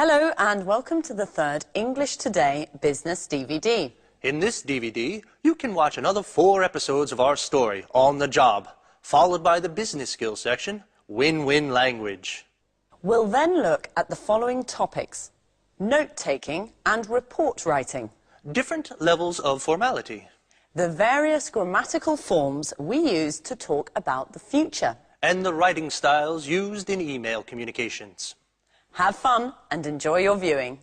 Hello and welcome to the third English Today Business DVD. In this DVD, you can watch another 4 episodes of our story, On the Job, followed by the business skills section, Win-Win Language. We'll then look at the following topics: note-taking and report writing, Different levels of formality, the various grammatical forms we use to talk about the future. and the writing styles used in email communications. Have fun and enjoy your viewing.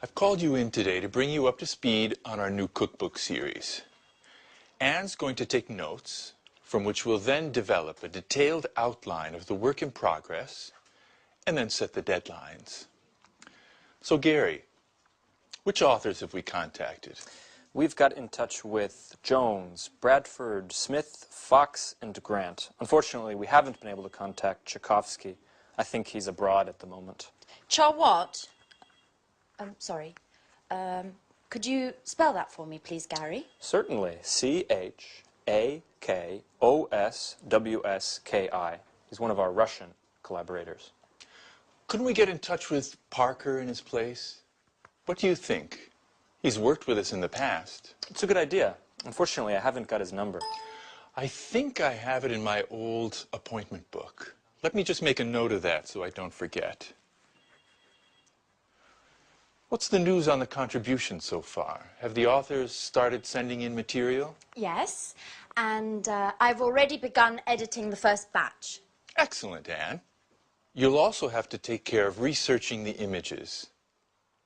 I've called you in today to bring you up to speed on our new cookbook series. Anne's going to take notes, from which we'll then develop a detailed outline of the work in progress, and then set the deadlines. So Gary, which authors have we contacted? We've got in touch with Jones, Bradford, Smith, Fox, and Grant. Unfortunately, we haven't been able to contact Tchaikovsky. I think he's abroad at the moment. What? Sorry. Could you spell that for me, please, Gary? Certainly. C-H-A-K-O-S-W-S-K-I. He's one of our Russian collaborators. Couldn't we get in touch with Parker in his place? What do you think? He's worked with us in the past. It's a good idea. Unfortunately, I haven't got his number. I think I have it in my old appointment book. Let me just make a note of that so I don't forget. What's the news on the contribution so far? Have the authors started sending in material? Yes, and I've already begun editing the first batch. Excellent, Anne. You'll also have to take care of researching the images.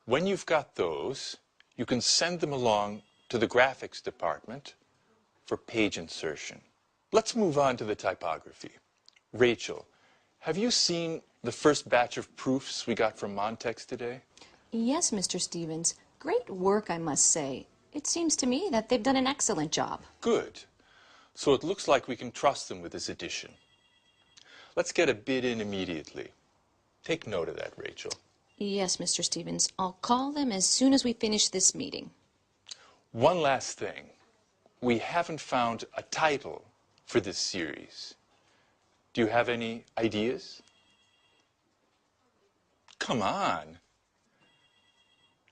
When you've got those, you can send them along to the graphics department for page insertion. Let's move on to the typography. Rachel, have you seen the first batch of proofs we got from Montex today? Yes, Mr. Stevens. Great work, I must say. It seems to me that they've done an excellent job. Good. So it looks like we can trust them with this edition. Let's get a bid in immediately. Take note of that, Rachel. Yes, Mr. Stevens. I'll call them as soon as we finish this meeting. One last thing. We haven't found a title for this series. Do you have any ideas? Come on.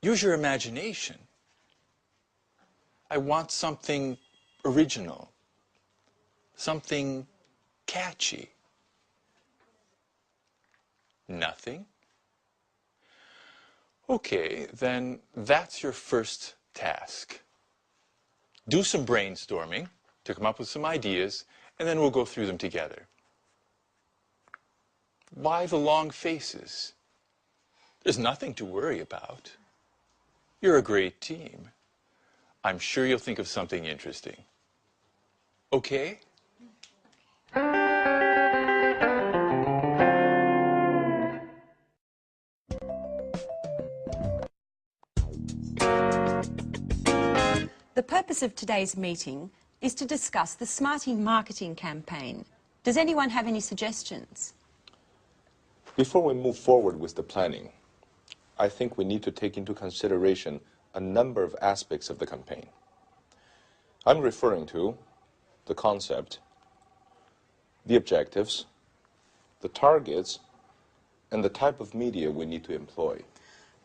Use your imagination. I want something original, something catchy. Nothing? Okay, then that's your first task. Do some brainstorming to come up with some ideas, and then we'll go through them together. Why the long faces? There's nothing to worry about. You're a great team. I'm sure you'll think of something interesting. Okay? The purpose of today's meeting is to discuss the Smarty marketing campaign. Does anyone have any suggestions? Before we move forward with the planning, I think we need to take into consideration a number of aspects of the campaign. I'm referring to the concept, the objectives, the targets, and the type of media we need to employ.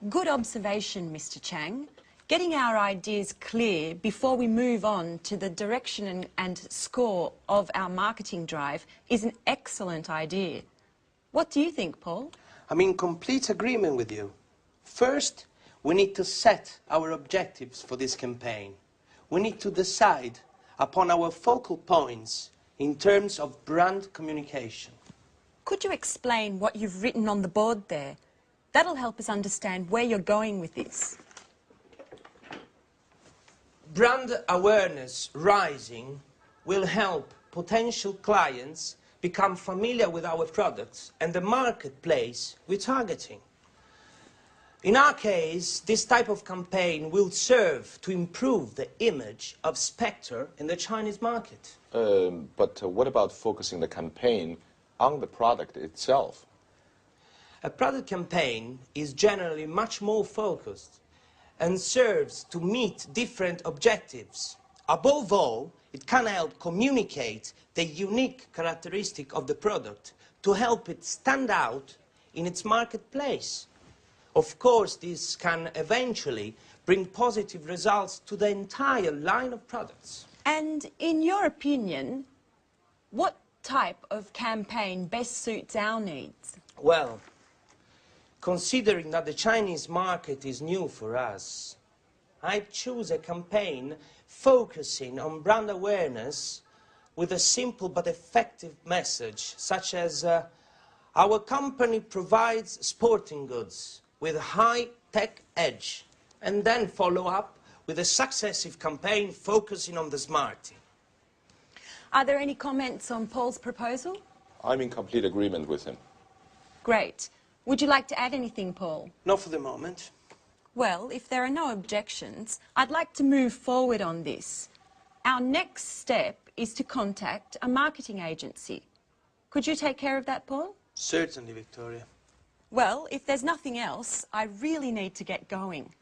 Good observation, Mr. Chang. Getting our ideas clear before we move on to the direction and score of our marketing drive is an excellent idea. What do you think, Paul? I'm in complete agreement with you. First, we need to set our objectives for this campaign. We need to decide upon our focal points in terms of brand communication. Could you explain what you've written on the board there? That'll help us understand where you're going with this. Brand awareness rising will help potential clients become familiar with our products and the marketplace we're targeting. In our case, this type of campaign will serve to improve the image of Spectre in the Chinese market. But what about focusing the campaign on the product itself? A product campaign is generally much more focused and serves to meet different objectives. Above all, it can help communicate the unique characteristic of the product to help it stand out in its marketplace. Of course, this can eventually bring positive results to the entire line of products. And in your opinion, what type of campaign best suits our needs? Well, considering that the Chinese market is new for us, I'd choose a campaign focusing on brand awareness with a simple but effective message, such as our company provides sporting goods with a high-tech edge, and then follow up with a successive campaign focusing on the smartie. Are there any comments on Paul's proposal? I'm in complete agreement with him. Great. Would you like to add anything, Paul? Not for the moment. Well, if there are no objections, I'd like to move forward on this. Our next step is to contact a marketing agency. Could you take care of that, Paul? Certainly, Victoria. Well, if there's nothing else, I really need to get going.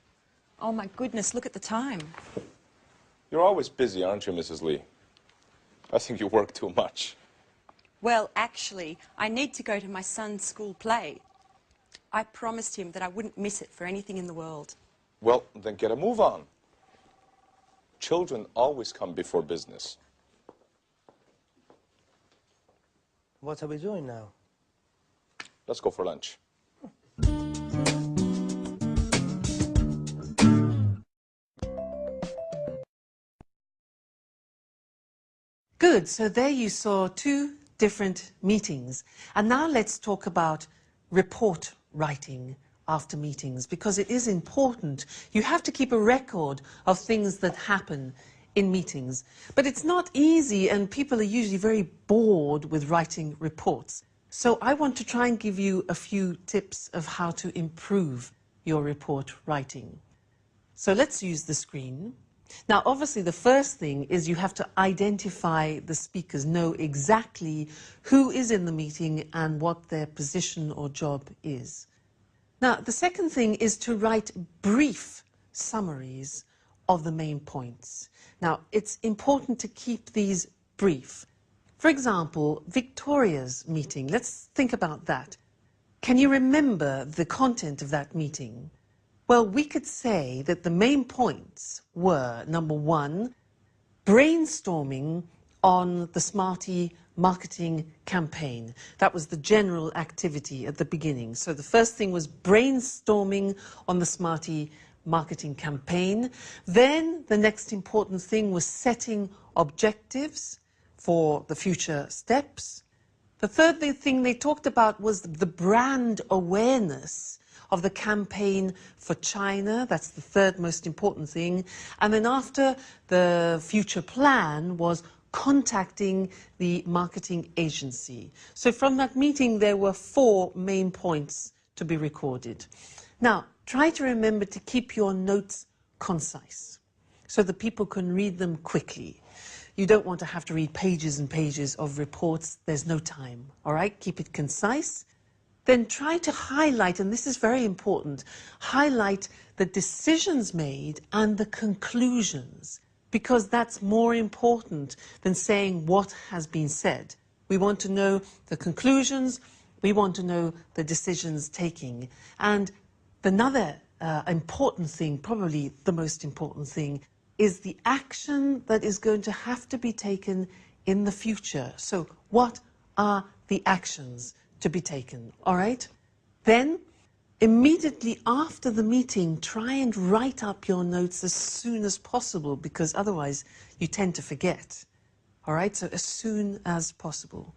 Oh, my goodness, look at the time. You're always busy, aren't you, Mrs. Lee? I think you work too much. Well, actually, I need to go to my son's school play. I promised him that I wouldn't miss it for anything in the world. Well, then get a move on. Children always come before business. What are we doing now? Let's go for lunch. Good, so there you saw two different meetings. And now let's talk about report writing after meetings, because it is important. You have to keep a record of things that happen in meetings. But it's not easy, and people are usually very bored with writing reports. So I want to try and give you a few tips of how to improve your report writing. So let's use the screen. Now, obviously, the first thing is you have to identify the speakers, know exactly who is in the meeting and what their position or job is. Now, the second thing is to write brief summaries of the main points. Now, it's important to keep these brief. For example, Victoria's meeting. Let's think about that. Can you remember the content of that meeting? Well, we could say that the main points were, number one, brainstorming on the Smartie marketing campaign. That was the general activity at the beginning. So the first thing was brainstorming on the Smartie marketing campaign. Then the next important thing was setting objectives for the future steps. The third thing they talked about was the brand awareness of the campaign for China. That's the third most important thing. And then after, the future plan was contacting the marketing agency. So from that meeting, there were 4 main points to be recorded. Now, try to remember to keep your notes concise so that people can read them quickly. You don't want to have to read pages and pages of reports. There's no time, all right? Keep it concise. Then try to highlight, and this is very important, highlight the decisions made and the conclusions, because that's more important than saying what has been said. We want to know the conclusions, we want to know the decisions taking. And another important thing, probably the most important thing, is the action that is going to have to be taken in the future. So what are the actions to be taken, all right? Then, immediately after the meeting, try and write up your notes as soon as possible, because otherwise you tend to forget, all right? So as soon as possible.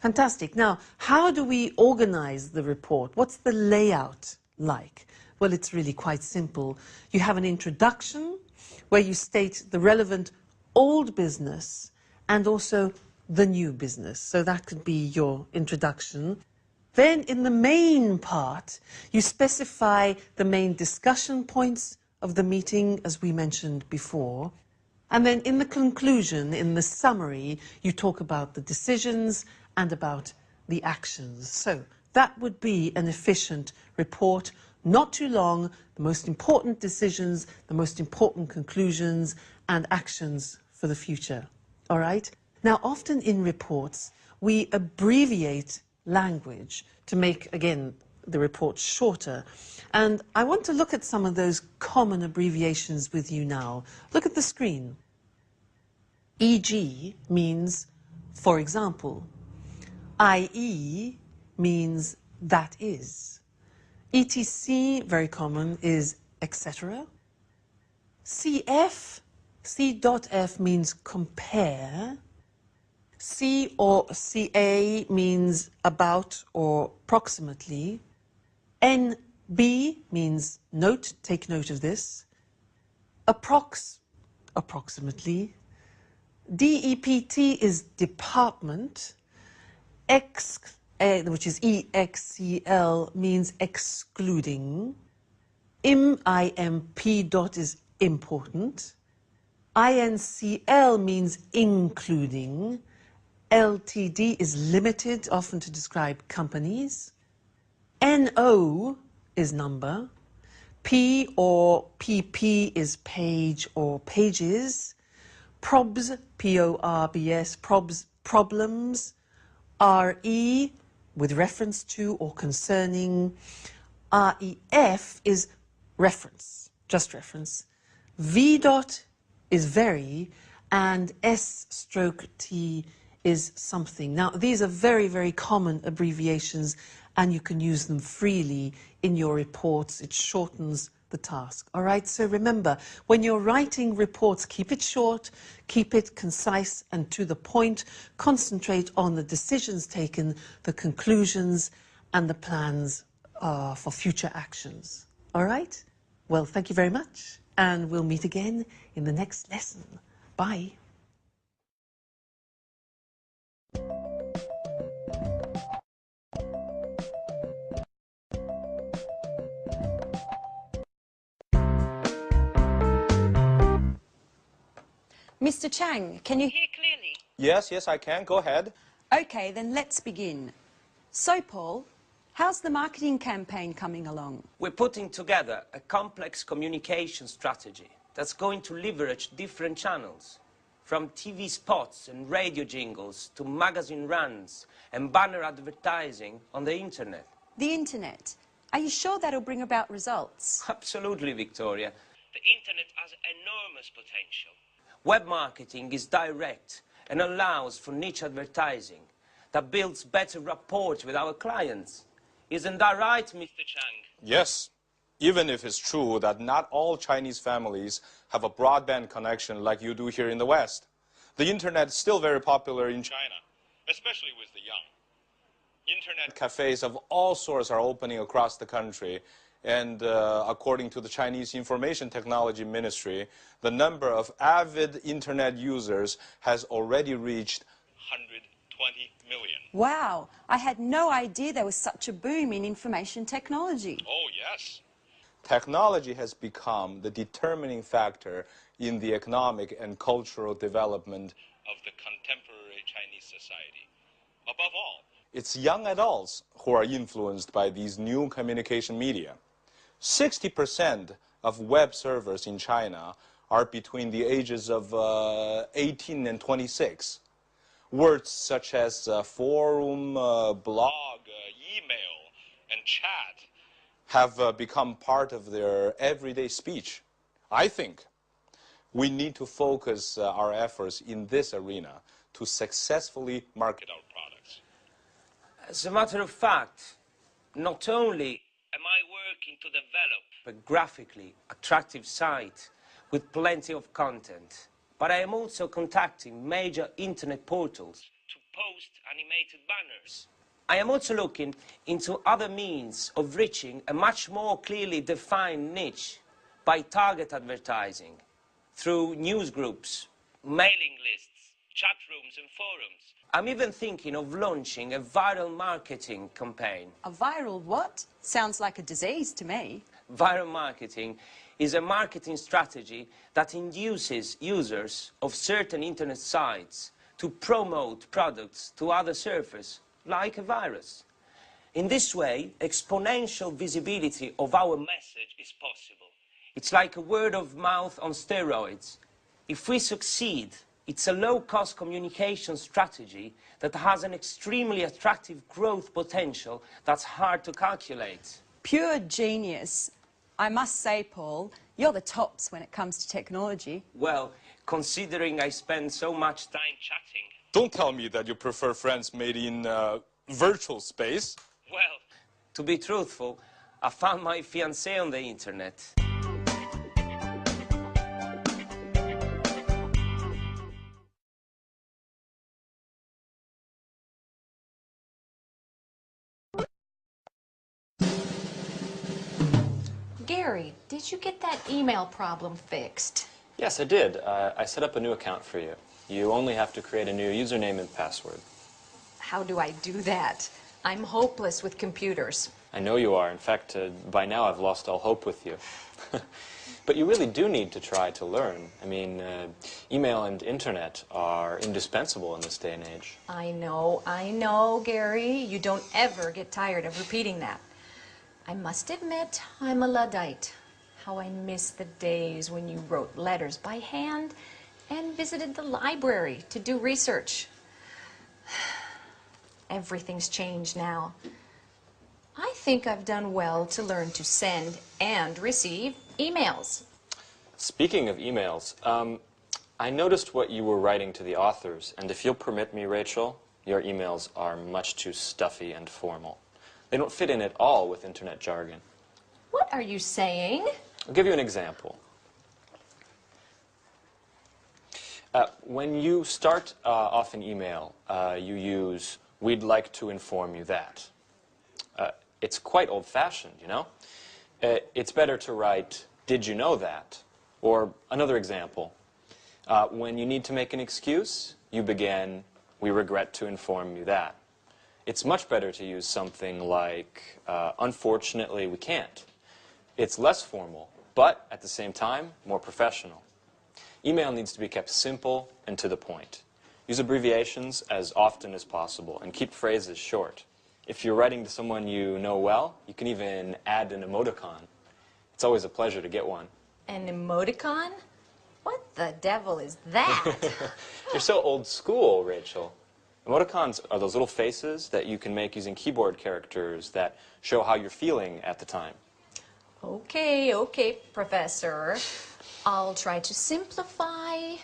Fantastic. Now, how do we organize the report? What's the layout like? Well, it's really quite simple. You have an introduction where you state the relevant old business and also the new business. So that could be your introduction. Then in the main part, you specify the main discussion points of the meeting, as we mentioned before. And then in the conclusion, in the summary, you talk about the decisions and about the actions. So That would be an efficient report, not too long, the most important decisions, the most important conclusions and actions for the future. All right? Now, often in reports, we abbreviate language to make, again, the report shorter. And I want to look at some of those common abbreviations with you now. Look at the screen. E.g. means, for example. I.e. means that is. ETC, very common, is etc. CF, C.F means compare. C or CA means about or approximately. NB means note, take note of this. Approximately. DEPT is department. X, which is EXCL, means excluding. IMP dot is important. INCL means including. LTD is limited, often to describe companies. NO is number. P or PP is page or pages. PROBS, P-O-R-B-S, PROBS, problems. RE, with reference to or concerning. REF is reference, just reference. V dot is very, and S/T is something. Now, these are very, very common abbreviations, and you can use them freely in your reports. It shortens the task. All right, so remember, when you're writing reports, keep it short, keep it concise and to the point. Concentrate on the decisions taken, the conclusions, and the plans for future actions. All right? Well, thank you very much, and we'll meet again in the next lesson. Bye. Mr. Chang, can you hear clearly? Yes, I can. Go ahead. Okay, then let's begin. So, Paul, how's the marketing campaign coming along? We're putting together a complex communication strategy that's going to leverage different channels, from TV spots and radio jingles to magazine runs and banner advertising on the internet. The internet. Are you sure that'll bring about results? Absolutely, Victoria. The internet has enormous potential. Web marketing is direct and allows for niche advertising that builds better rapport with our clients. Isn't that right, Mr. Chang? Yes, even if it's true that not all Chinese families have a broadband connection like you do here in the West. The internet is still very popular in China, especially with the young. Internet cafes of all sorts are opening across the country. And according to the Chinese Information Technology Ministry, the number of avid internet users has already reached 120 million. Wow, I had no idea there was such a boom in information technology. Oh, yes. Technology has become the determining factor in the economic and cultural development of the contemporary Chinese society. Above all, it's young adults who are influenced by these new communication media. 60% of web servers in China are between the ages of 18 and 26. Words such as forum, blog, email, and chat have become part of their everyday speech. I think we need to focus our efforts in this arena to successfully market our products. As a matter of fact, not only am I working to develop a graphically attractive site with plenty of content, but I am also contacting major internet portals to post animated banners. I am also looking into other means of reaching a much more clearly defined niche by target advertising through news groups, mailing lists, chat rooms and forums. I'm even thinking of launching a viral marketing campaign. A viral what? Sounds like a disease to me. Viral marketing is a marketing strategy that induces users of certain internet sites to promote products to other surfers, like a virus. In this way, exponential visibility of our message is possible. It's like a word of mouth on steroids. If we succeed, it's a low-cost communication strategy that has an extremely attractive growth potential that's hard to calculate. Pure genius. I must say, Paul, you're the tops when it comes to technology. Well, considering I spend so much time chatting. Don't tell me that you prefer friends made in virtual space. Well, to be truthful, I found my fiancée on the internet. Gary, did you get that email problem fixed? Yes, I did. I set up a new account for you. You only have to create a new username and password. How do I do that? I'm hopeless with computers. I know you are. In fact, by now I've lost all hope with you. But you really do need to try to learn. I mean, email and internet are indispensable in this day and age. I know, Gary. You don't ever get tired of repeating that. I must admit, I'm a Luddite. How I miss the days when you wrote letters by hand and visited the library to do research. Everything's changed now. I think I've done well to learn to send and receive emails. Speaking of emails, I noticed what you were writing to the authors, and if you'll permit me, Rachel, your emails are much too stuffy and formal. They don't fit in at all with internet jargon. What are you saying? I'll give you an example. When you start off an email, you use, "We'd like to inform you that." It's quite old-fashioned, you know? It's better to write, "Did you know that?" Or another example, when you need to make an excuse, you begin, "We regret to inform you that." It's much better to use something like, "Unfortunately, we can't." It's less formal, but at the same time, more professional. Email needs to be kept simple and to the point. Use abbreviations as often as possible and keep phrases short. If you're writing to someone you know well, you can even add an emoticon. It's always a pleasure to get one. An emoticon? What the devil is that? You're so old school, Rachel. Emoticons are those little faces that you can make using keyboard characters that show how you're feeling at the time. Okay, Professor. I'll try to simplify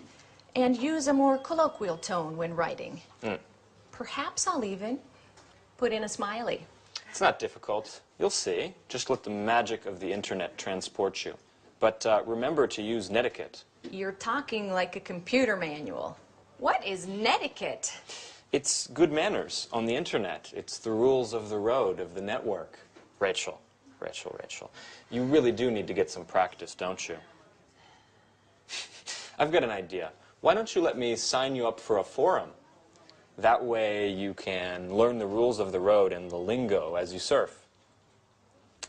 and use a more colloquial tone when writing. Perhaps I'll even put in a smiley. It's not difficult. You'll see. Just let the magic of the internet transport you. But remember to use netiquette. You're talking like a computer manual. What is netiquette? It's good manners on the internet. It's the rules of the road, of the network. Rachel. You really do need to get some practice, don't you? I've got an idea. Why don't you let me sign you up for a forum? That way you can learn the rules of the road and the lingo as you surf.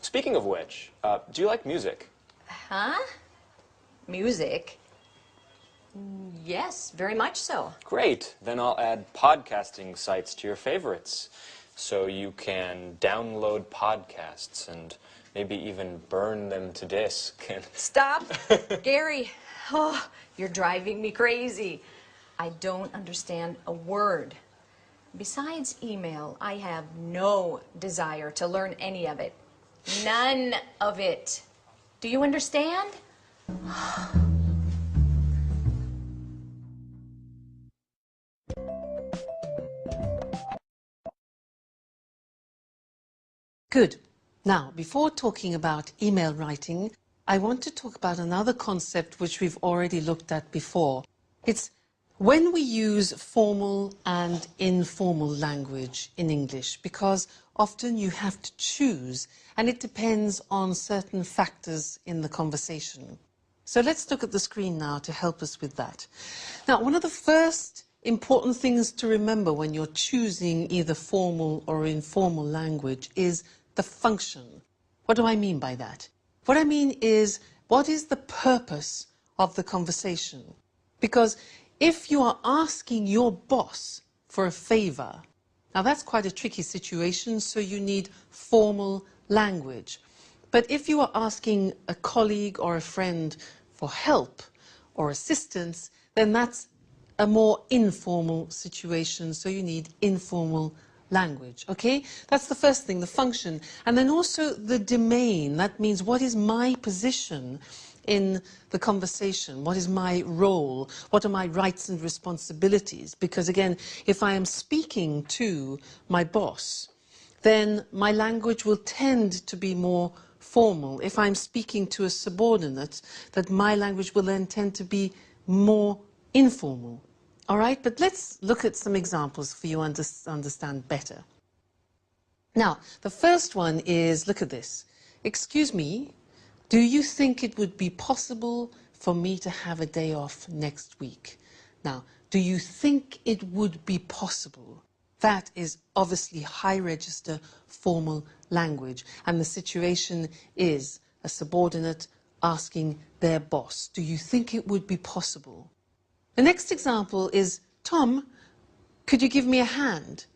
Speaking of which, do you like music? Huh? Music? Yes, very much so. Great. Then I'll add podcasting sites to your favorites. So you can download podcasts and maybe even burn them to disk. Stop! Gary, oh, you're driving me crazy. I don't understand a word. Besides email, I have no desire to learn any of it. None of it. Do you understand? Good. Now, before talking about email writing, I want to talk about another concept which we've already looked at before. It's when we use formal and informal language in English, because often you have to choose, and it depends on certain factors in the conversation. So let's look at the screen now to help us with that. Now, one of the first important things to remember when you're choosing either formal or informal language is the function. What do I mean by that? What I mean is, what is the purpose of the conversation? Because if you are asking your boss for a favor, Now that's quite a tricky situation, so you need formal language. But if you are asking a colleague or a friend for help or assistance, then that's a more informal situation, so you need informal language, okay? That's the first thing, the function. And then also the domain. That means what is my position in the conversation? What is my role? What are my rights and responsibilities? Because again, if I am speaking to my boss, then my language will tend to be more formal. If I'm speaking to a subordinate, that my language will then tend to be more informal. All right, but let's look at some examples for you to understand better. Now, the first one is, look at this. Excuse me, do you think it would be possible for me to have a day off next week? Now, do you think it would be possible? That is obviously high register formal language, and the situation is a subordinate asking their boss, do you think it would be possible? The next example is, Tom, could you give me a hand?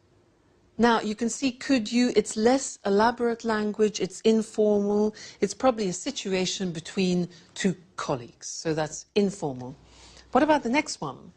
Now, you can see could you, it's less elaborate language, it's informal, it's probably a situation between two colleagues, so that's informal. What about the next one?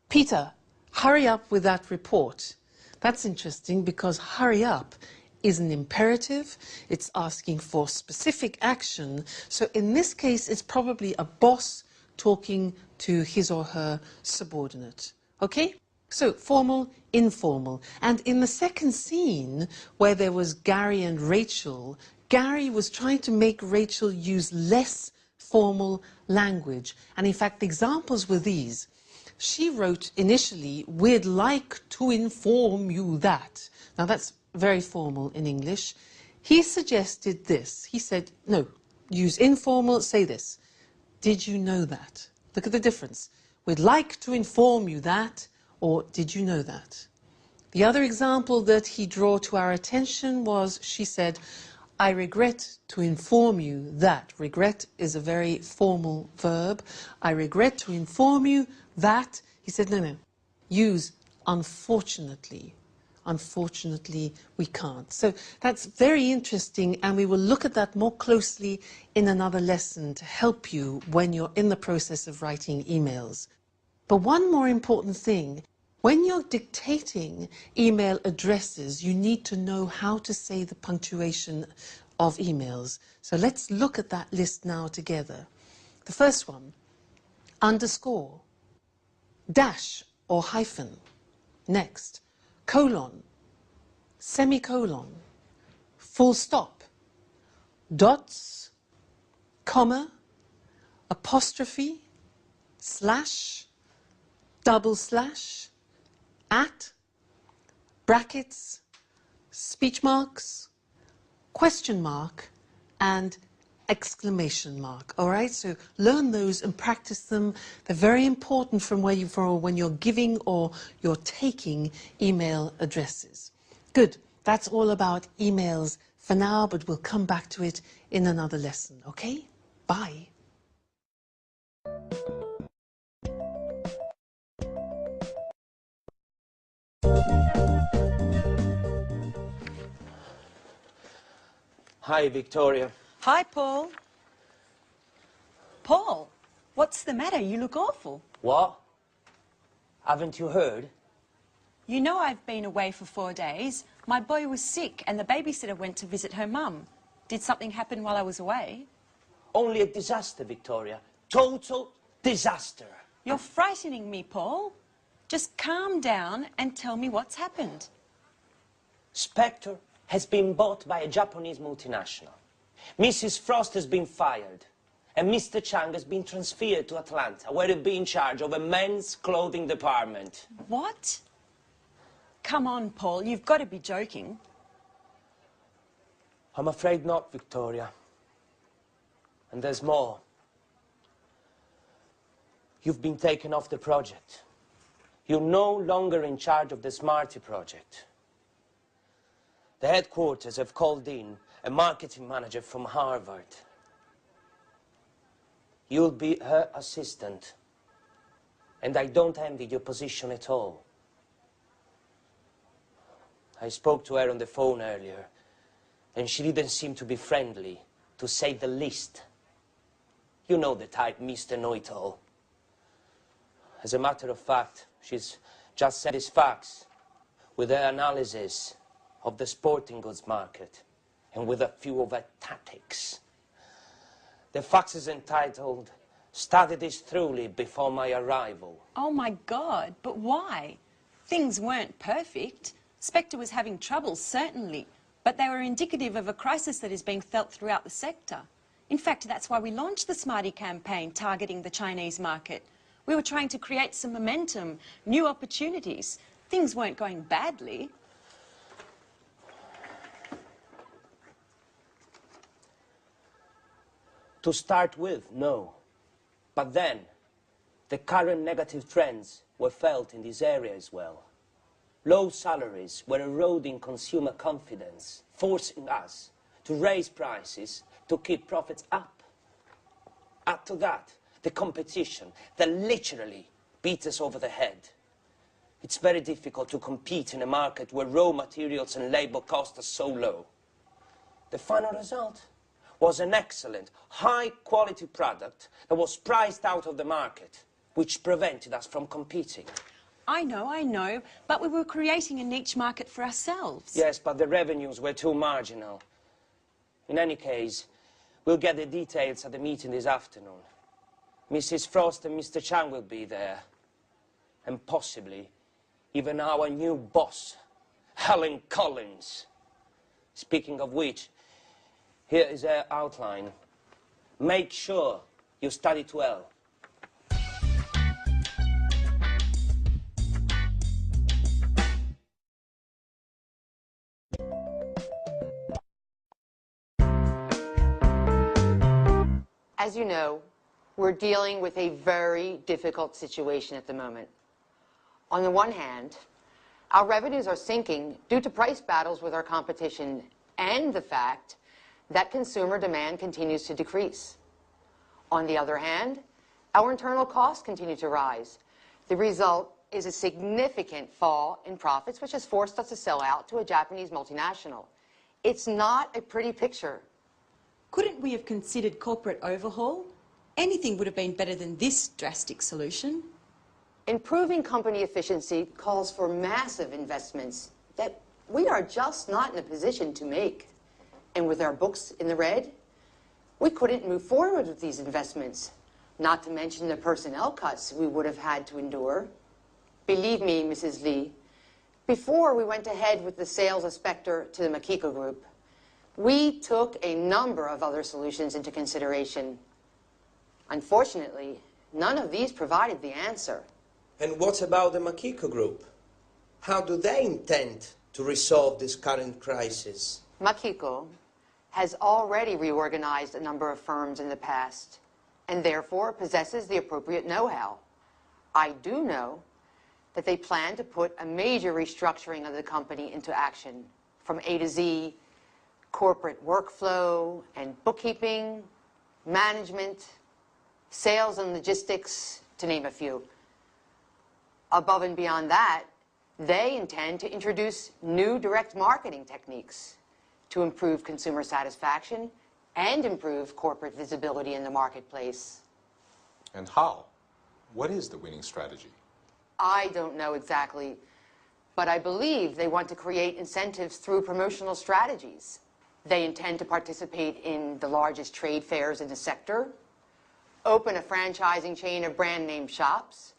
Peter, hurry up with that report. That's interesting because hurry up is an imperative, it's asking for specific action, so in this case it's probably a boss talking to his or her subordinate. Okay? So formal, informal. And in the second scene, where there was Gary and Rachel, Gary was trying to make Rachel use less formal language. And in fact, the examples were these. She wrote initially, we'd like to inform you that. Now that's very formal in English. He suggested this. He said, no, use informal, say this. Did you know that? Look at the difference. We'd like to inform you that, or did you know that? The other example that he drew to our attention was, she said, I regret to inform you that. Regret is a very formal verb. I regret to inform you that. He said, no, no, use unfortunately. Unfortunately, we can't. So that's very interesting, and we will look at that more closely in another lesson to help you when you're in the process of writing emails. But one more important thing, when you're dictating email addresses, you need to know how to say the punctuation of emails. So let's look at that list now together. The first one, underscore, dash or hyphen. Next, colon, semicolon, full stop, dots, comma, apostrophe, slash, double slash, at, brackets, speech marks, question mark, and exclamation mark. All right, so learn those and practice them. They're very important from when you're giving or you're taking email addresses. Good, that's all about emails for now, but we'll come back to it in another lesson, okay? Bye. Hi, Victoria. Hi, Paul. Paul, what's the matter? You look awful. What? Haven't you heard? You know I've been away for 4 days. My boy was sick and the babysitter went to visit her mum. Did something happen while I was away? Only a disaster, Victoria. Total disaster. You're frightening me, Paul. Just calm down and tell me what's happened. Spectre has been bought by a Japanese multinational. Mrs. Frost has been fired. And Mr. Chang has been transferred to Atlanta, where he'll be in charge of a men's clothing department. What? Come on, Paul, you've got to be joking. I'm afraid not, Victoria. And there's more. You've been taken off the project. You're no longer in charge of the Smarty project. The headquarters have called in a marketing manager from Harvard. You'll be her assistant. And I don't envy your position at all. I spoke to her on the phone earlier, and she didn't seem to be friendly, to say the least. You know the type, Mr. Know-it-all. As a matter of fact, she's just sent his fax with her analysis of the sporting goods market and with a few of her tactics. The fax is entitled, "Studied this thoroughly before my arrival." Oh my God, but why? Things weren't perfect. Spectre was having trouble, certainly, but they were indicative of a crisis that is being felt throughout the sector. In fact, that's why we launched the Smarty campaign targeting the Chinese market. We were trying to create some momentum, new opportunities. Things weren't going badly. To start with, no. But then, the current negative trends were felt in this area as well. Low salaries were eroding consumer confidence, forcing us to raise prices to keep profits up. Add to that, the competition that literally beat us over the head. It's very difficult to compete in a market where raw materials and labor costs are so low. The final result was an excellent, high-quality product that was priced out of the market, which prevented us from competing. I know, but we were creating a niche market for ourselves. Yes, but the revenues were too marginal. In any case, we'll get the details at the meeting this afternoon. Mrs. Frost and Mr. Chang will be there. And possibly even our new boss, Helen Collins. Speaking of which, here is her outline. Make sure you study it well. As you know, we're dealing with a very difficult situation at the moment. On the one hand, our revenues are sinking due to price battles with our competition and the fact that consumer demand continues to decrease. On the other hand, our internal costs continue to rise. The result is a significant fall in profits, which has forced us to sell out to a Japanese multinational. It's not a pretty picture. Couldn't we have considered corporate overhaul? Anything would have been better than this drastic solution. Improving company efficiency calls for massive investments that we are just not in a position to make. And with our books in the red, we couldn't move forward with these investments, not to mention the personnel cuts we would have had to endure. Believe me, Mrs. Lee, before we went ahead with the sales of Spectre to the Makiko Group, we took a number of other solutions into consideration. Unfortunately, none of these provided the answer. And what about the Makiko Group? How do they intend to resolve this current crisis? Makiko has already reorganized a number of firms in the past and therefore possesses the appropriate know-how. I do know that they plan to put a major restructuring of the company into action, from A to Z, corporate workflow and bookkeeping, management, sales and logistics, to name a few. Above and beyond that, they intend to introduce new direct marketing techniques to improve consumer satisfaction and improve corporate visibility in the marketplace. And how? What is the winning strategy? I don't know exactly, but I believe they want to create incentives through promotional strategies. They intend to participate in the largest trade fairs in the sector, open a franchising chain of brand name shops,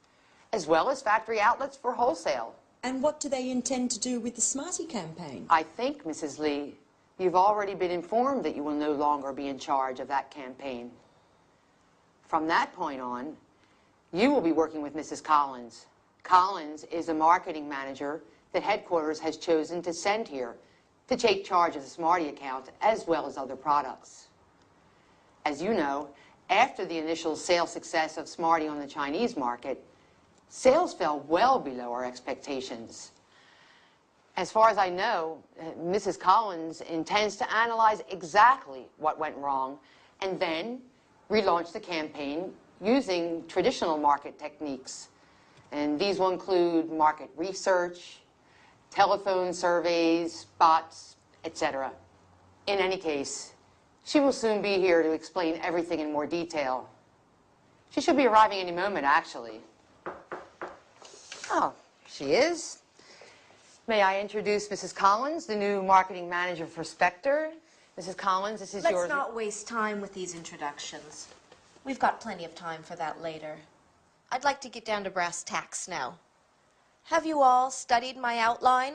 as well as factory outlets for wholesale. And what do they intend to do with the Smarty campaign? I think, Mrs. Lee, you've already been informed that you will no longer be in charge of that campaign. From that point on, you will be working with Mrs. Collins. Collins is a marketing manager that headquarters has chosen to send here to take charge of the Smarty account as well as other products. As you know, after the initial sales success of Smarty on the Chinese market, sales fell well below our expectations. As far as I know, Mrs. Collins intends to analyze exactly what went wrong and then relaunch the campaign using traditional market techniques. And these will include market research, telephone surveys, bots, etc. In any case, she will soon be here to explain everything in more detail. She should be arriving any moment, actually. Oh, she is. May I introduce Mrs. Collins, the new marketing manager for Spectre? Mrs. Collins, this is yours. Let's not waste time with these introductions. We've got plenty of time for that later. I'd like to get down to brass tacks now. Have you all studied my outline?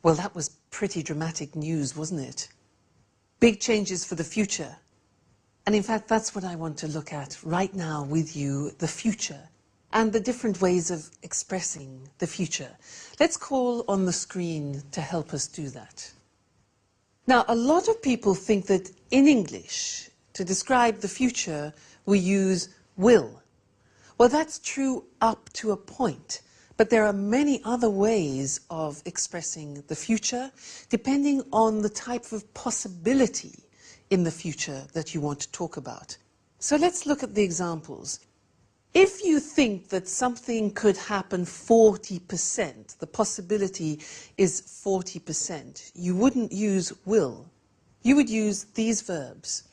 Well, that was pretty dramatic news, wasn't it? Big changes for the future. And in fact, that's what I want to look at right now with you, the future, and the different ways of expressing the future. Let's call on the screen to help us do that. Now, a lot of people think that in English, to describe the future, we use will. Well, that's true up to a point. But there are many other ways of expressing the future, depending on the type of possibility in the future that you want to talk about. So let's look at the examples. If you think that something could happen 40%, the possibility is 40%, you wouldn't use will. You would use these verbs.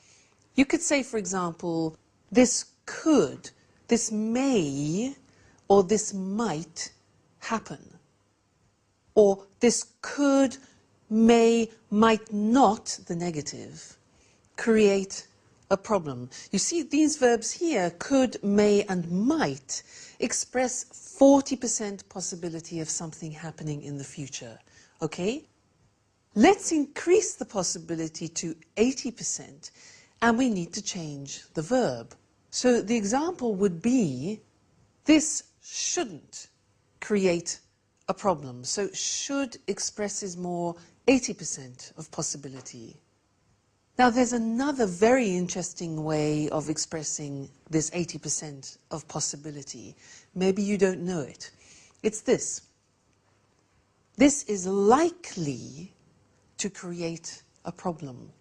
You could say, for example, this could, this may, or this might happen. Or this could, may, might not, the negative, create a problem. You see, these verbs here, could, may, and might, express 40% possibility of something happening in the future. Okay? Let's increase the possibility to 80%, and we need to change the verb. So the example would be, this shouldn't create a problem. So should expresses more 80% of possibility. Now there's another very interesting way of expressing this 80% of possibility. Maybe you don't know it. It's this. This is likely to create a problem.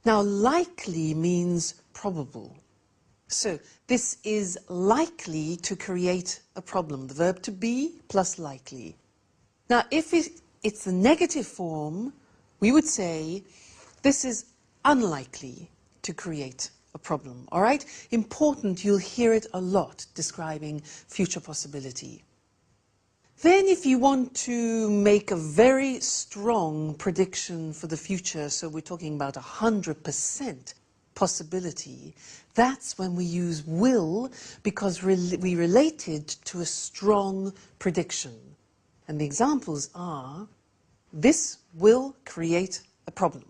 Now likely means probable. So this is likely to create a problem. The verb to be plus likely. Now if it's the negative form, we would say this is unlikely to create a problem. All right? Important, you'll hear it a lot describing future possibility. Then if you want to make a very strong prediction for the future, so we're talking about 100% possibility, that's when we use will, because we relate it to a strong prediction. And the examples are, this will create a problem.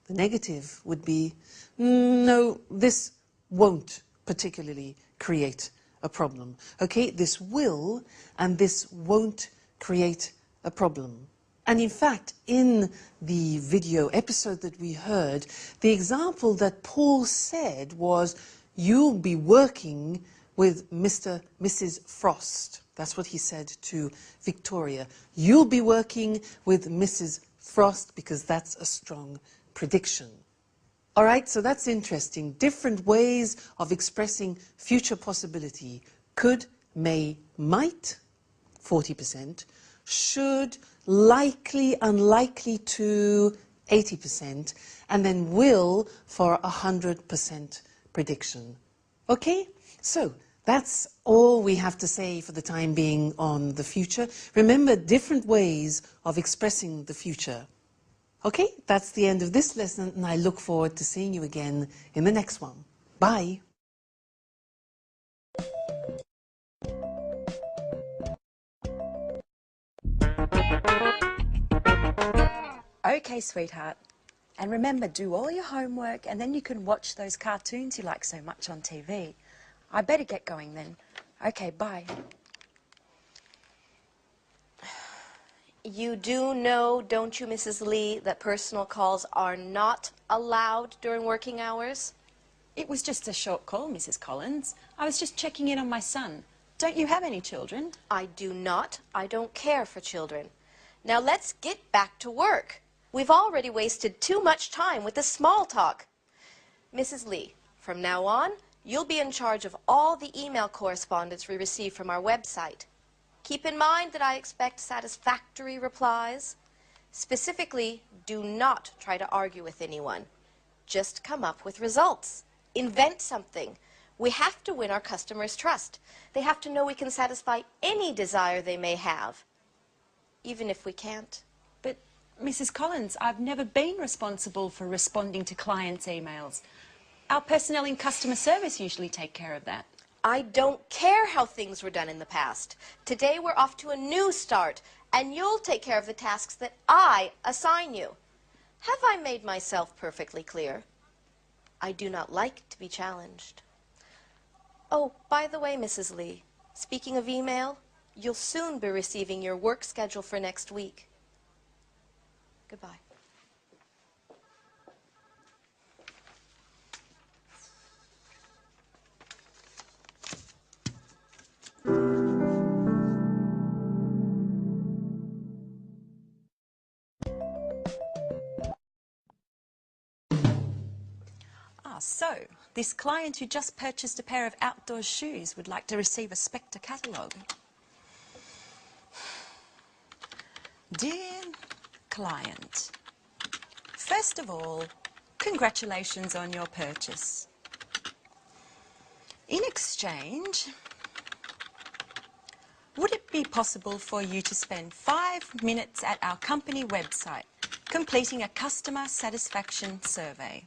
The negative would be, no, this won't particularly create a problem. Okay, this will and this won't create a problem. And in fact, in the video episode that we heard, the example that Paul said was, you'll be working with Mrs. Frost. That's what he said to Victoria. You'll be working with Mrs. Frost because that's a strong prediction. All right, so that's interesting. Different ways of expressing future possibility. Could, may, might, 40%. Should, likely, unlikely to, 80%. And then will for 100% prediction. Okay, so that's all we have to say for the time being on the future. Remember, different ways of expressing the future. Okay, that's the end of this lesson, and I look forward to seeing you again in the next one. Bye. Okay, sweetheart. And remember, do all your homework, and then you can watch those cartoons you like so much on TV. I better get going then. Okay, bye. You do know, don't you, Mrs. Lee, that personal calls are not allowed during working hours? It was just a short call, Mrs. Collins. I was just checking in on my son. Don't you have any children? I do not. I don't care for children. Now let's get back to work. We've already wasted too much time with the small talk. Mrs. Lee, from now on, you'll be in charge of all the email correspondence we receive from our website. Keep in mind that I expect satisfactory replies. Specifically, do not try to argue with anyone. Just come up with results. Invent something. We have to win our customers' trust. They have to know we can satisfy any desire they may have, even if we can't. But, Mrs. Collins, I've never been responsible for responding to clients' emails. Our personnel in customer service usually take care of that. I don't care how things were done in the past. Today we're off to a new start, and you'll take care of the tasks that I assign you. Have I made myself perfectly clear? I do not like to be challenged. Oh, by the way, Mrs. Lee, speaking of email, you'll soon be receiving your work schedule for next week. Goodbye. So, this client who just purchased a pair of outdoor shoes would like to receive a Spectre catalogue. Dear client, first of all, congratulations on your purchase. In exchange, would it be possible for you to spend 5 minutes at our company website completing a customer satisfaction survey?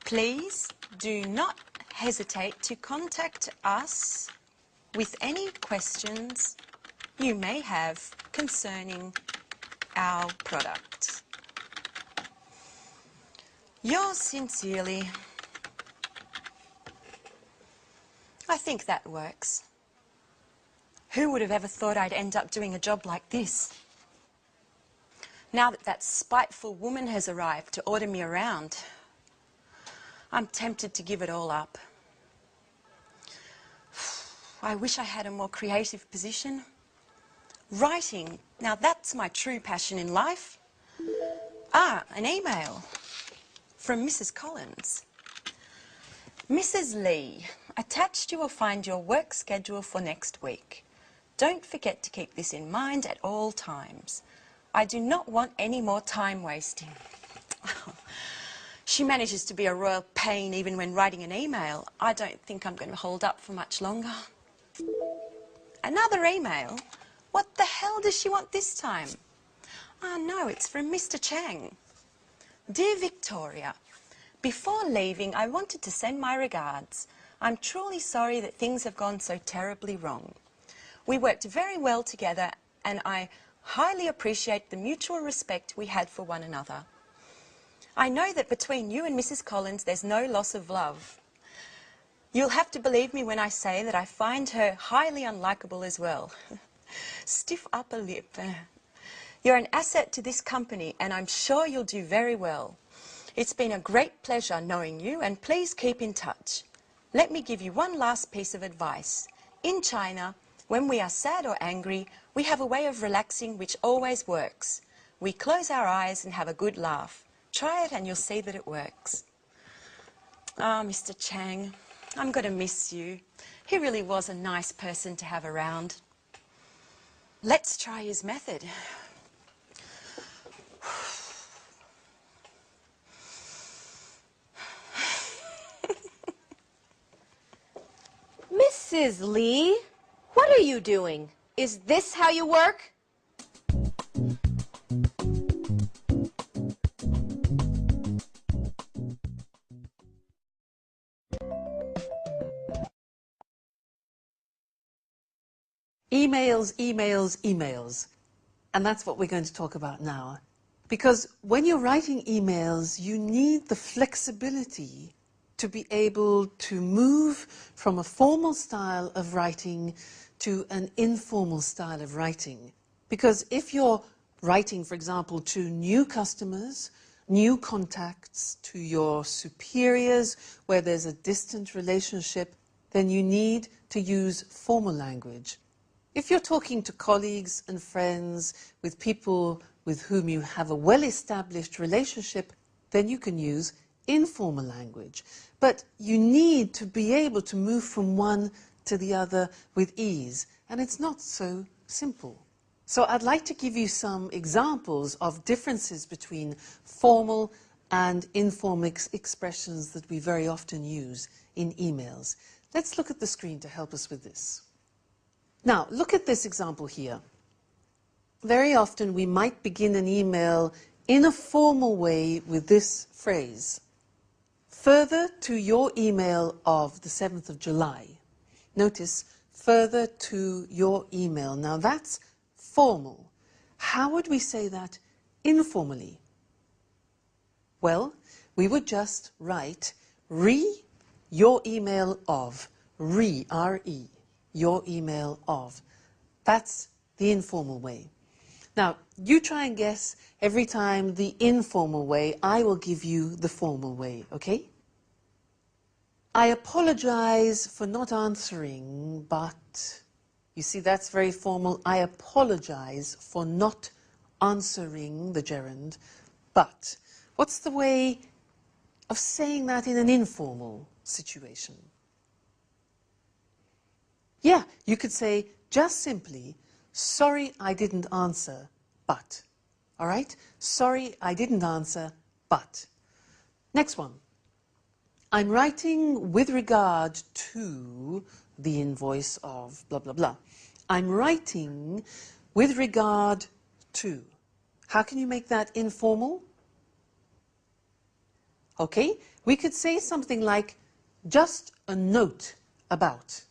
Please do not hesitate to contact us with any questions you may have concerning our product. Yours sincerely. I think that works. Who would have ever thought I'd end up doing a job like this? Now that that spiteful woman has arrived to order me around, I'm tempted to give it all up. I wish I had a more creative position. Writing, now that's my true passion in life. Ah, an email from Mrs. Collins. Mrs. Lee, attached you will find your work schedule for next week. Don't forget to keep this in mind at all times. I do not want any more time wasting. She manages to be a royal pain even when writing an email. I don't think I'm going to hold up for much longer. Another email? What the hell does she want this time? Ah, no, it's from Mr. Chang. Dear Victoria, before leaving, I wanted to send my regards. I'm truly sorry that things have gone so terribly wrong. We worked very well together, and I highly appreciate the mutual respect we had for one another. I know that between you and Mrs. Collins there's no loss of love. You'll have to believe me when I say that I find her highly unlikable as well. Stiff upper lip. You're an asset to this company and I'm sure you'll do very well. It's been a great pleasure knowing you and please keep in touch. Let me give you one last piece of advice. In China, when we are sad or angry, we have a way of relaxing which always works. We close our eyes and have a good laugh. Try it and you'll see that it works. Ah, Mr. Chang, I'm going to miss you. He really was a nice person to have around. Let's try his method. Mrs. Lee, what are you doing? Is this how you work? Emails, emails, emails. And that's what we're going to talk about now. Because when you're writing emails, you need the flexibility to be able to move from a formal style of writing to an informal style of writing. Because if you're writing, for example, to new customers, new contacts, to your superiors, where there's a distant relationship, then you need to use formal language. If you're talking to colleagues and friends, with people with whom you have a well-established relationship, then you can use informal language. But you need to be able to move from one to the other with ease, and it's not so simple. So I'd like to give you some examples of differences between formal and informal expressions that we very often use in emails. Let's look at the screen to help us with this. Now, look at this example here. Very often we might begin an email in a formal way with this phrase. Further to your email of the 7th of July. Notice, further to your email. Now that's formal. How would we say that informally? Well, we would just write your email of, R-E, your email of. That's the informal way. Now, you try and guess every time the informal way, I will give you the formal way, okay? I apologize for not answering, but... You see, that's very formal. I apologize for not answering the gerund, but... What's the way of saying that in an informal situation? Yeah, you could say just simply, sorry I didn't answer, but. All right? Sorry I didn't answer, but. Next one. I'm writing with regard to the invoice of blah, blah, blah. I'm writing with regard to. How can you make that informal? Okay, we could say something like, just a note about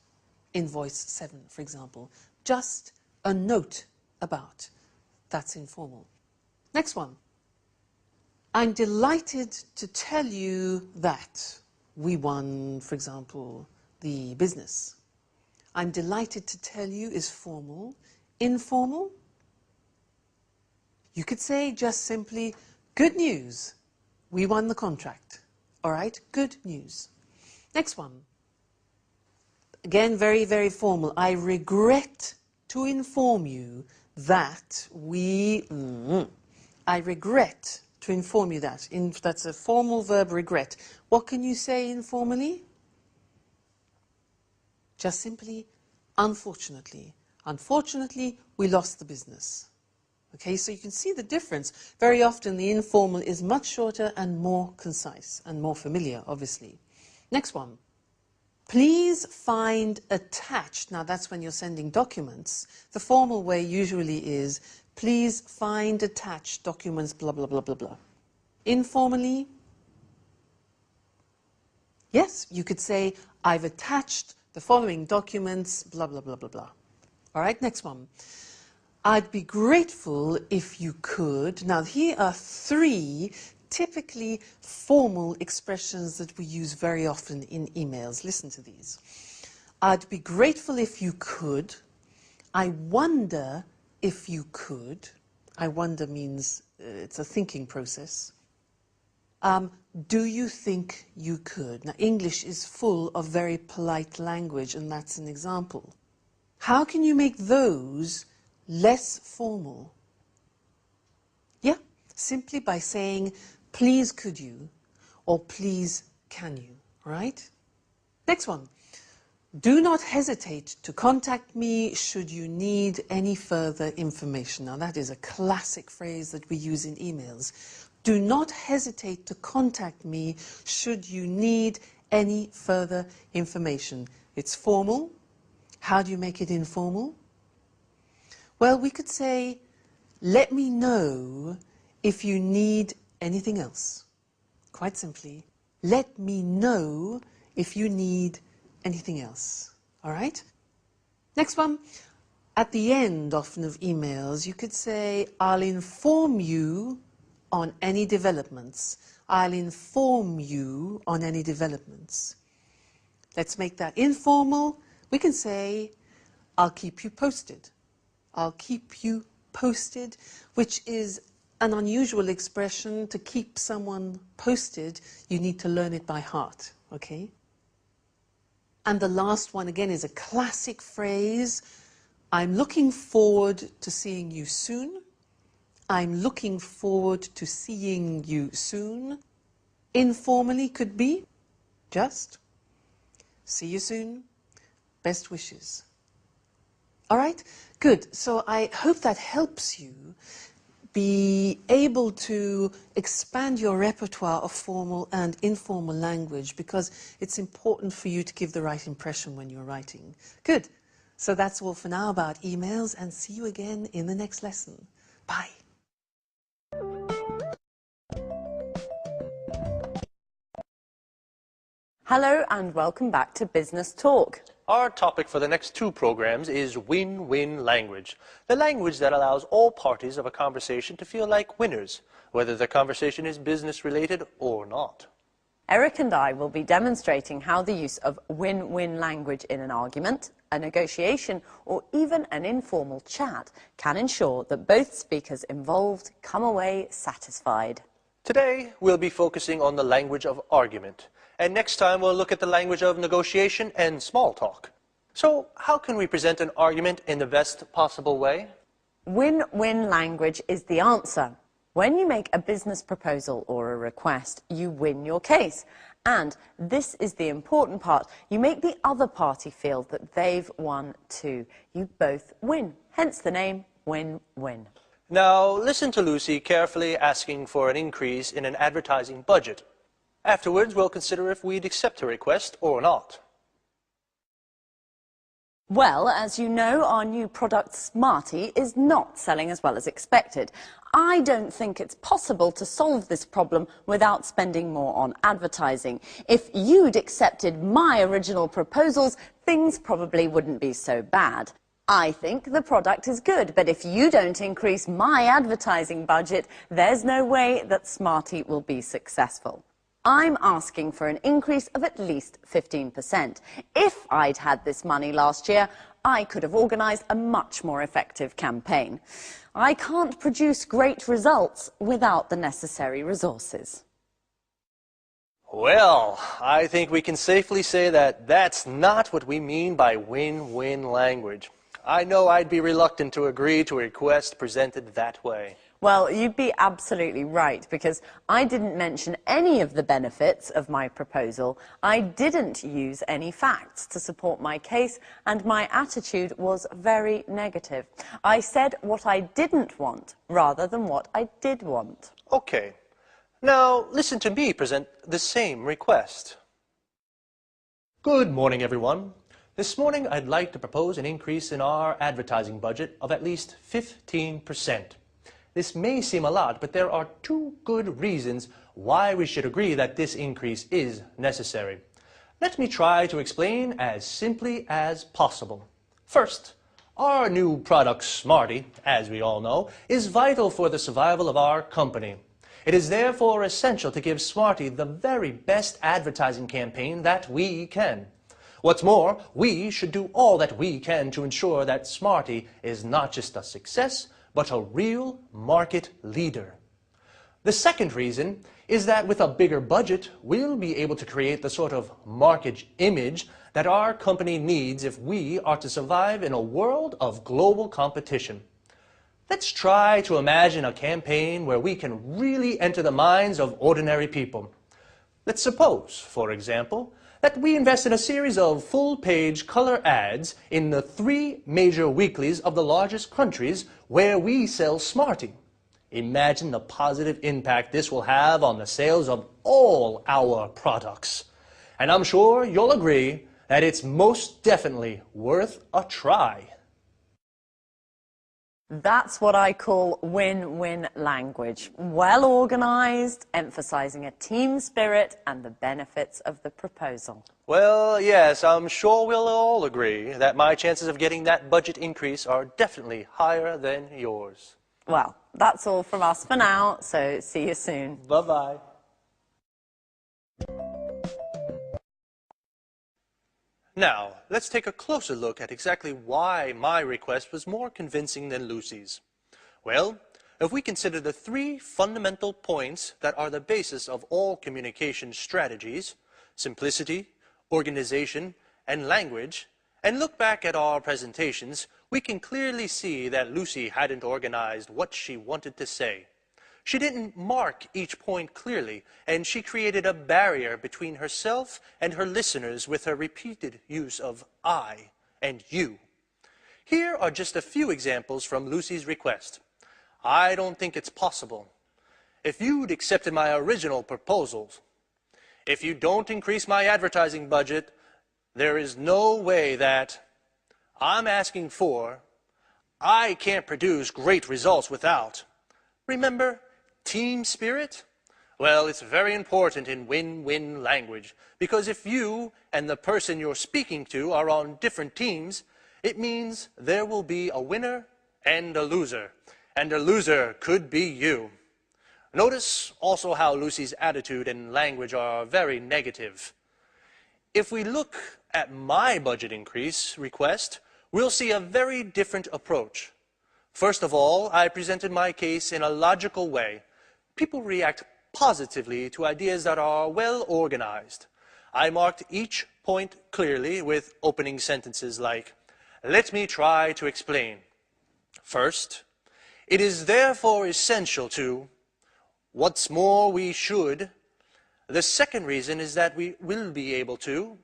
invoice 7, for example. Just a note about. That's informal. Next one. I'm delighted to tell you that we won, for example, the business. I'm delighted to tell you is formal. Informal? You could say just simply, good news. We won the contract. All right? Good news. Next one. Again, very, very formal. I regret to inform you that we... I regret to inform you that. That's a formal verb, regret. What can you say informally? Just simply, unfortunately. Unfortunately, we lost the business. Okay, so you can see the difference. Very often the informal is much shorter and more concise and more familiar, obviously. Next one. Please find attached. Now that's when you're sending documents. The formal way usually is, please find attached documents, blah, blah, blah, blah, blah. Informally, yes, you could say, I've attached the following documents, blah, blah, blah, blah, blah. All right, next one. I'd be grateful if you could. Now, here are 3 typically formal expressions that we use very often in emails. Listen to these. I'd be grateful if you could. I wonder if you could. I wonder means it's a thinking process. Do you think you could? Now, English is full of very polite language, and that's an example. How can you make those less formal? Yeah, simply by saying, please could you, or please can you, right? Next one. Do not hesitate to contact me should you need any further information. Now that is a classic phrase that we use in emails. Do not hesitate to contact me should you need any further information. It's formal. How do you make it informal? Well, we could say, let me know if you need anything else. Quite simply, let me know if you need anything else. All right? Next one. At the end, often, of emails, you could say, I'll inform you on any developments. I'll inform you on any developments. Let's make that informal. We can say, I'll keep you posted. I'll keep you posted, which is an unusual expression. To keep someone posted, you need to learn it by heart, okay? And the last one, again, is a classic phrase. I'm looking forward to seeing you soon. I'm looking forward to seeing you soon. Informally could be just see you soon. Best wishes. All right? Good. So I hope that helps you be able to expand your repertoire of formal and informal language, because it's important for you to give the right impression when you're writing. Good. So that's all for now about emails, and see you again in the next lesson. Bye. Hello and welcome back to Business Talk. Our topic for the next 2 programs is win-win language, the language that allows all parties of a conversation to feel like winners, whether the conversation is business-related or not. Eric and I will be demonstrating how the use of win-win language in an argument, a negotiation, or even an informal chat can ensure that both speakers involved come away satisfied. Today, we'll be focusing on the language of argument. And next time, we'll look at the language of negotiation and small talk. So, how can we present an argument in the best possible way? Win-win language is the answer. When you make a business proposal or a request, you win your case. And this is the important part. You make the other party feel that they've won too. You both win. Hence the name win-win. Now, listen to Lucy carefully asking for an increase in an advertising budget. Afterwards, we'll consider if we'd accept her request or not. Well, as you know, our new product, Smarty, is not selling as well as expected. I don't think it's possible to solve this problem without spending more on advertising. If you'd accepted my original proposals, things probably wouldn't be so bad. I think the product is good, but if you don't increase my advertising budget, there's no way that Smarty will be successful. I'm asking for an increase of at least 15%. If I'd had this money last year, I could have organised a much more effective campaign. I can't produce great results without the necessary resources. Well, I think we can safely say that that's not what we mean by win-win language. I know I'd be reluctant to agree to a request presented that way. Well, you'd be absolutely right, because I didn't mention any of the benefits of my proposal. I didn't use any facts to support my case, and my attitude was very negative. I said what I didn't want, rather than what I did want. Okay. Now, listen to me present the same request. Good morning, everyone. This morning, I'd like to propose an increase in our advertising budget of at least 15%. This may seem a lot, but there are 2 good reasons why we should agree that this increase is necessary. Let me try to explain as simply as possible. First, our new product, Smarty, as we all know, is vital for the survival of our company. It is therefore essential to give Smarty the very best advertising campaign that we can. What's more, we should do all that we can to ensure that Smarty is not just a success, but a real market leader. The second reason is that with a bigger budget, we'll be able to create the sort of market image that our company needs if we are to survive in a world of global competition. Let's try to imagine a campaign where we can really enter the minds of ordinary people. Let's suppose, for example, that we invest in a series of full-page color ads in the 3 major weeklies of the largest countries where we sell Smarty. Imagine the positive impact this will have on the sales of all our products. And I'm sure you'll agree that it's most definitely worth a try. That's what I call win-win language. Well organised, emphasising a team spirit and the benefits of the proposal. Well, yes, I'm sure we'll all agree that my chances of getting that budget increase are definitely higher than yours. Well, that's all from us for now, so see you soon. Bye-bye. Now, let's take a closer look at exactly why my request was more convincing than Lucy's. Well, if we consider the 3 fundamental points that are the basis of all communication strategies, simplicity, organization, and language, and look back at our presentations, we can clearly see that Lucy hadn't organized what she wanted to say. She didn't mark each point clearly, and she created a barrier between herself and her listeners with her repeated use of I and you. Here are just a few examples from Lucy's request. I don't think it's possible. If you'd accepted my original proposals, if you don't increase my advertising budget, there is no way that I'm asking for, I can't produce great results without. Remember, team spirit? Well, it's very important in win-win language, because if you and the person you're speaking to are on different teams, it means there will be a winner and a loser could be you. Notice also how Lucy's attitude and language are very negative. If we look at my budget increase request, we'll see a very different approach. First of all, I presented my case in a logical way. People react positively to ideas that are well organized. I marked each point clearly with opening sentences like, "Let me try to explain. First, it is therefore essential to, what's more we should. The second reason is that we will be able to.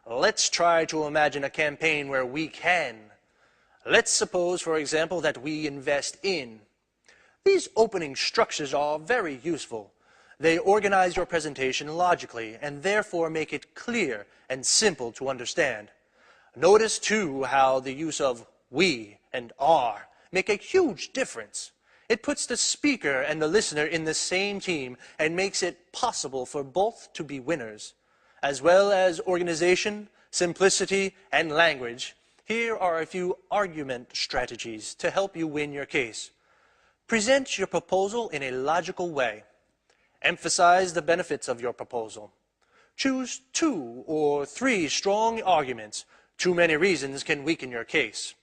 Let's try to imagine a campaign where we can. Let's suppose, for example, that we invest in." These opening structures are very useful. They organize your presentation logically and therefore make it clear and simple to understand. Notice, too, how the use of we and are make a huge difference. It puts the speaker and the listener in the same team and makes it possible for both to be winners. As well as organization, simplicity, and language, here are a few argument strategies to help you win your case. Present your proposal in a logical way. Emphasize the benefits of your proposal. Choose 2 or 3 strong arguments. Too many reasons can weaken your case.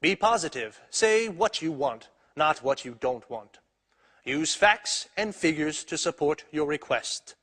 Be positive. Say what you want, not what you don't want. Use facts and figures to support your request.